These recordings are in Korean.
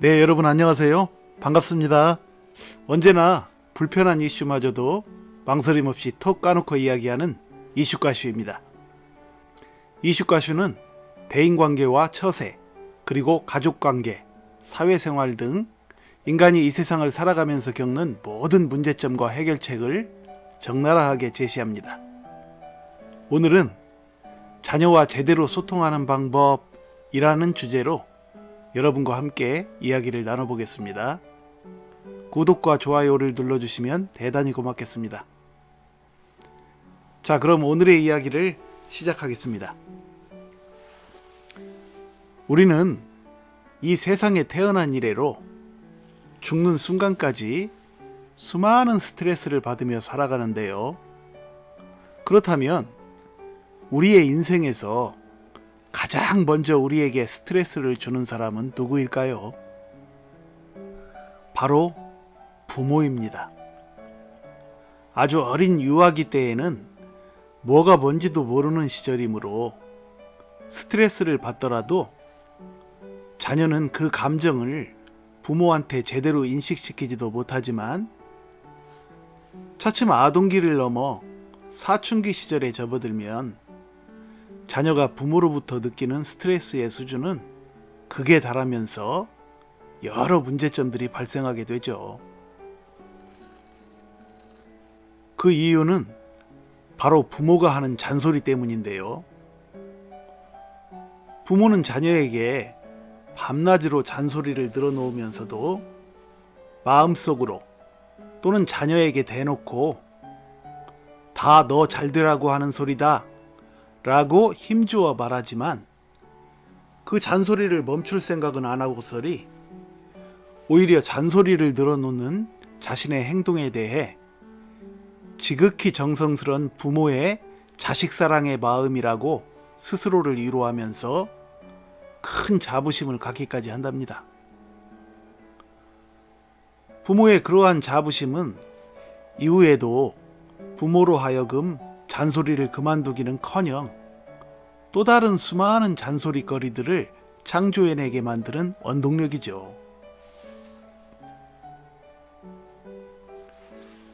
네, 여러분 안녕하세요. 반갑습니다. 언제나 불편한 이슈마저도 망설임 없이 톡 까놓고 이야기하는 이슈가슈입니다. 이슈가슈는 대인관계와 처세, 그리고 가족관계, 사회생활 등 인간이 이 세상을 살아가면서 겪는 모든 문제점과 해결책을 적나라하게 제시합니다. 오늘은 자녀와 제대로 소통하는 방법이라는 주제로 여러분과 함께 이야기를 나눠보겠습니다. 구독과 좋아요를 눌러주시면 대단히 고맙겠습니다. 자, 그럼 오늘의 이야기를 시작하겠습니다. 우리는 이 세상에 태어난 이래로 죽는 순간까지 수많은 스트레스를 받으며 살아가는데요. 그렇다면 우리의 인생에서 가장 먼저 우리에게 스트레스를 주는 사람은 누구일까요? 바로 부모입니다. 아주 어린 유아기 때에는 뭐가 뭔지도 모르는 시절이므로 스트레스를 받더라도 자녀는 그 감정을 부모한테 제대로 인식시키지도 못하지만 차츰 아동기를 넘어 사춘기 시절에 접어들면 자녀가 부모로부터 느끼는 스트레스의 수준은 극에 달하면서 여러 문제점들이 발생하게 되죠. 그 이유는 바로 부모가 하는 잔소리 때문인데요. 부모는 자녀에게 밤낮으로 잔소리를 늘어놓으면서도 마음속으로 또는 자녀에게 대놓고 다 너 잘되라고 하는 소리다 라고 힘주어 말하지만 그 잔소리를 멈출 생각은 안 하고서리 오히려 잔소리를 늘어놓는 자신의 행동에 대해 지극히 정성스런 부모의 자식사랑의 마음이라고 스스로를 위로하면서 큰 자부심을 갖기까지 한답니다. 부모의 그러한 자부심은 이후에도 부모로 하여금 잔소리를 그만두기는커녕 또 다른 수많은 잔소리거리들을 창조해내게 만드는 원동력이죠.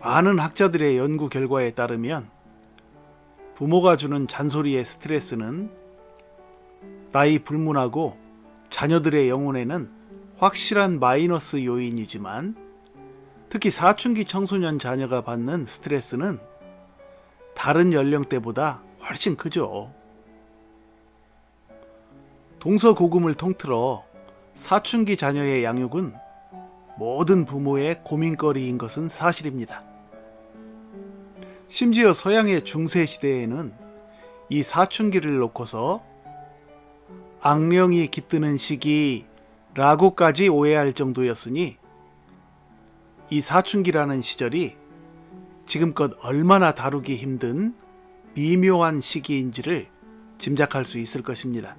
많은 학자들의 연구 결과에 따르면 부모가 주는 잔소리의 스트레스는 나이 불문하고 자녀들의 영혼에는 확실한 마이너스 요인이지만 특히 사춘기 청소년 자녀가 받는 스트레스는 다른 연령대보다 훨씬 크죠. 동서고금을 통틀어 사춘기 자녀의 양육은 모든 부모의 고민거리인 것은 사실입니다. 심지어 서양의 중세시대에는 이 사춘기를 놓고서 악령이 깃드는 시기라고까지 오해할 정도였으니 이 사춘기라는 시절이 지금껏 얼마나 다루기 힘든 미묘한 시기인지를 짐작할 수 있을 것입니다.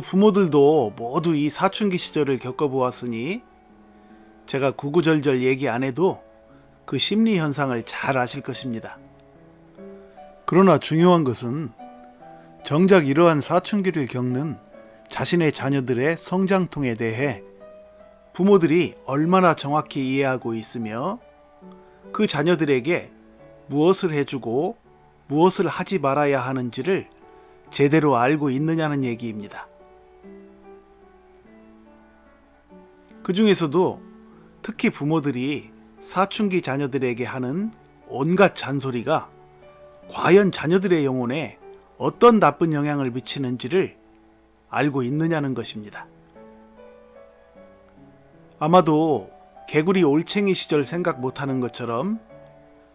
부모들도 모두 이 사춘기 시절을 겪어보았으니 제가 구구절절 얘기 안 해도 그 심리 현상을 잘 아실 것입니다. 그러나 중요한 것은 정작 이러한 사춘기를 겪는 자신의 자녀들의 성장통에 대해 부모들이 얼마나 정확히 이해하고 있으며 그 자녀들에게 무엇을 해주고 무엇을 하지 말아야 하는지를 제대로 알고 있느냐는 얘기입니다. 그 중에서도 특히 부모들이 사춘기 자녀들에게 하는 온갖 잔소리가 과연 자녀들의 영혼에 어떤 나쁜 영향을 미치는지를 알고 있느냐는 것입니다. 아마도 개구리 올챙이 시절 생각 못하는 것처럼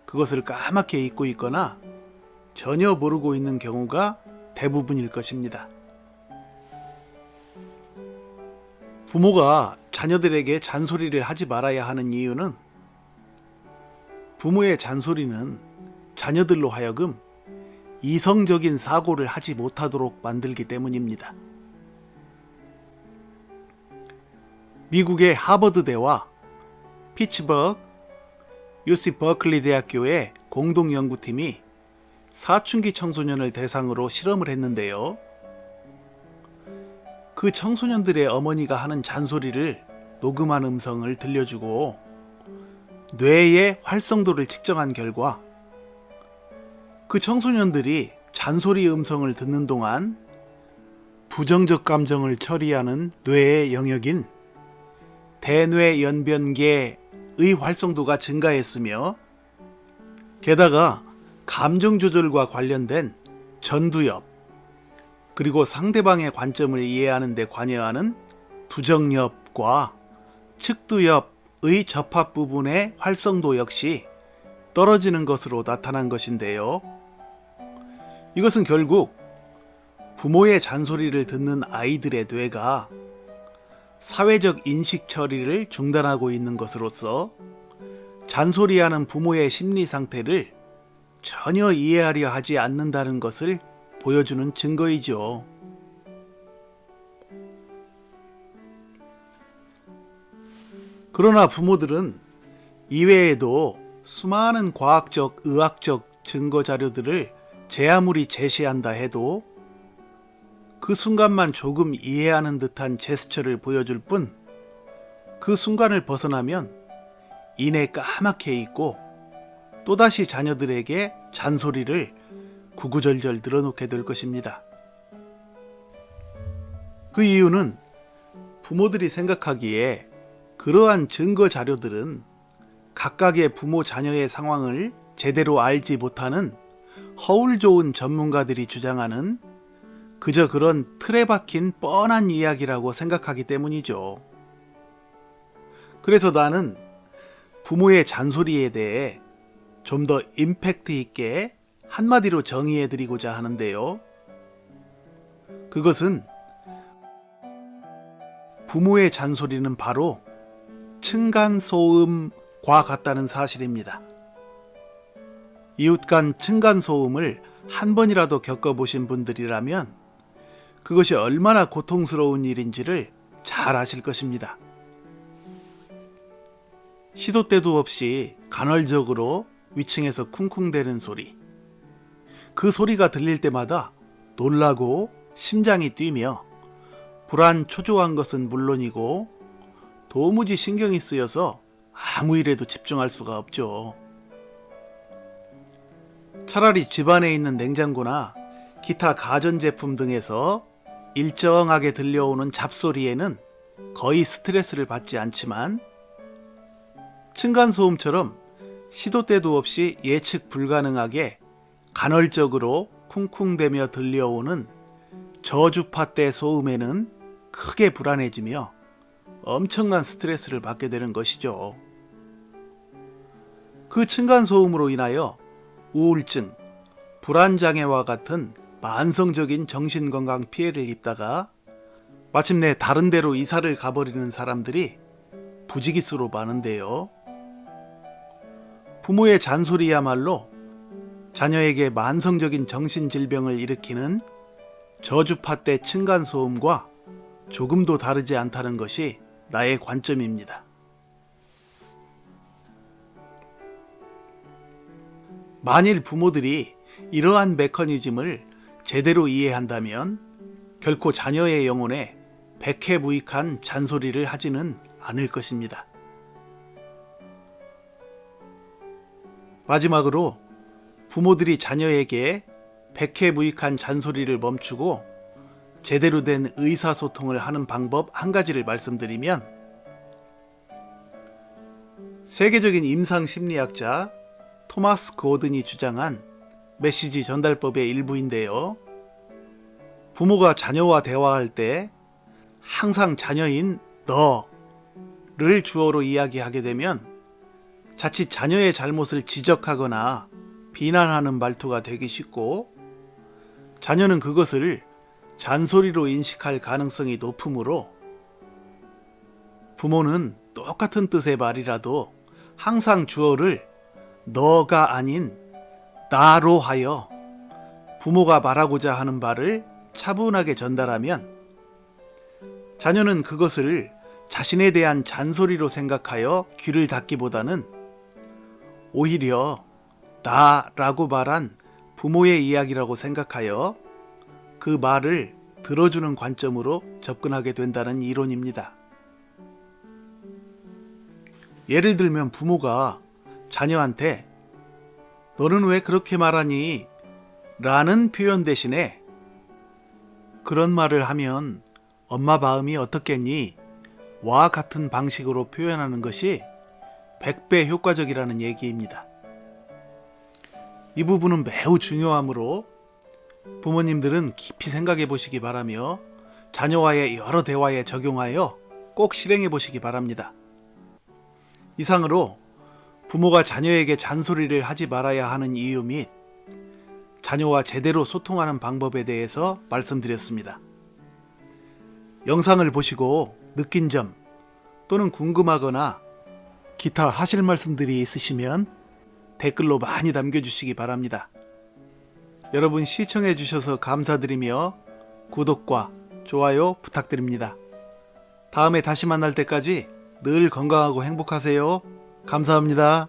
그것을 까맣게 잊고 있거나 전혀 모르고 있는 경우가 대부분일 것입니다. 부모가 자녀들에게 잔소리를 하지 말아야 하는 이유는 부모의 잔소리는 자녀들로 하여금 이성적인 사고를 하지 못하도록 만들기 때문입니다. 미국의 하버드대와 피츠버그 UC 버클리 대학교의 공동연구팀이 사춘기 청소년을 대상으로 실험을 했는데요. 그 청소년들의 어머니가 하는 잔소리를 녹음한 음성을 들려주고 뇌의 활성도를 측정한 결과 그 청소년들이 잔소리 음성을 듣는 동안 부정적 감정을 처리하는 뇌의 영역인 대뇌연변계의 활성도가 증가했으며 게다가 감정 조절과 관련된 전두엽 그리고 상대방의 관점을 이해하는 데 관여하는 두정엽과 측두엽의 접합 부분의 활성도 역시 떨어지는 것으로 나타난 것인데요. 이것은 결국 부모의 잔소리를 듣는 아이들의 뇌가 사회적 인식 처리를 중단하고 있는 것으로서 잔소리하는 부모의 심리 상태를 전혀 이해하려 하지 않는다는 것을 보여주는 증거이죠. 그러나 부모들은 이외에도 수많은 과학적, 의학적 증거 자료들을 제 아무리 제시한다 해도 그 순간만 조금 이해하는 듯한 제스처를 보여줄 뿐 그 순간을 벗어나면 이내 까맣게 잊고 또다시 자녀들에게 잔소리를 구구절절 늘어놓게 될 것입니다. 그 이유는 부모들이 생각하기에 그러한 증거 자료들은 각각의 부모 자녀의 상황을 제대로 알지 못하는 허울 좋은 전문가들이 주장하는 그저 그런 틀에 박힌 뻔한 이야기라고 생각하기 때문이죠. 그래서 나는 부모의 잔소리에 대해 좀 더 임팩트 있게 한마디로 정의해 드리고자 하는데요. 그것은 부모의 잔소리는 바로 층간소음과 같다는 사실입니다. 이웃 간 층간소음을 한 번이라도 겪어보신 분들이라면 그것이 얼마나 고통스러운 일인지를 잘 아실 것입니다. 시도 때도 없이 간헐적으로 위층에서 쿵쿵대는 소리, 그 소리가 들릴 때마다 놀라고 심장이 뛰며 불안 초조한 것은 물론이고 도무지 신경이 쓰여서 아무 일에도 집중할 수가 없죠. 차라리 집안에 있는 냉장고나 기타 가전제품 등에서 일정하게 들려오는 잡소리에는 거의 스트레스를 받지 않지만 층간소음처럼 시도 때도 없이 예측 불가능하게 간헐적으로 쿵쿵대며 들려오는 저주파 때 소음에는 크게 불안해지며 엄청난 스트레스를 받게 되는 것이죠. 그 층간소음으로 인하여 우울증, 불안장애와 같은 만성적인 정신건강 피해를 입다가 마침내 다른 데로 이사를 가버리는 사람들이 부지기수로 많은데요. 부모의 잔소리야말로 자녀에게 만성적인 정신질병을 일으키는 저주파 때 층간소음과 조금도 다르지 않다는 것이 나의 관점입니다. 만일 부모들이 이러한 메커니즘을 제대로 이해한다면 결코 자녀의 영혼에 백해무익한 잔소리를 하지는 않을 것입니다. 마지막으로 부모들이 자녀에게 백해무익한 잔소리를 멈추고 제대로 된 의사소통을 하는 방법 한 가지를 말씀드리면 세계적인 임상심리학자 토마스 고든이 주장한 메시지 전달법의 일부인데요. 부모가 자녀와 대화할 때 항상 자녀인 너를 주어로 이야기하게 되면 자칫 자녀의 잘못을 지적하거나 비난하는 말투가 되기 쉽고 자녀는 그것을 잔소리로 인식할 가능성이 높으므로 부모는 똑같은 뜻의 말이라도 항상 주어를 너가 아닌 나로 하여 부모가 말하고자 하는 바를 차분하게 전달하면 자녀는 그것을 자신에 대한 잔소리로 생각하여 귀를 닫기보다는 오히려 나라고 말한 부모의 이야기라고 생각하여 그 말을 들어주는 관점으로 접근하게 된다는 이론입니다. 예를 들면 부모가 자녀한테 너는 왜 그렇게 말하니? 라는 표현 대신에 그런 말을 하면 엄마 마음이 어떻겠니? 와 같은 방식으로 표현하는 것이 100배 효과적이라는 얘기입니다. 이 부분은 매우 중요하므로 부모님들은 깊이 생각해 보시기 바라며 자녀와의 여러 대화에 적용하여 꼭 실행해 보시기 바랍니다. 이상으로 부모가 자녀에게 잔소리를 하지 말아야 하는 이유 및 자녀와 제대로 소통하는 방법에 대해서 말씀드렸습니다. 영상을 보시고 느낀 점 또는 궁금하거나 기타 하실 말씀들이 있으시면 댓글로 많이 남겨주시기 바랍니다. 여러분 시청해 주셔서 감사드리며 구독과 좋아요 부탁드립니다. 다음에 다시 만날 때까지 늘 건강하고 행복하세요. 감사합니다.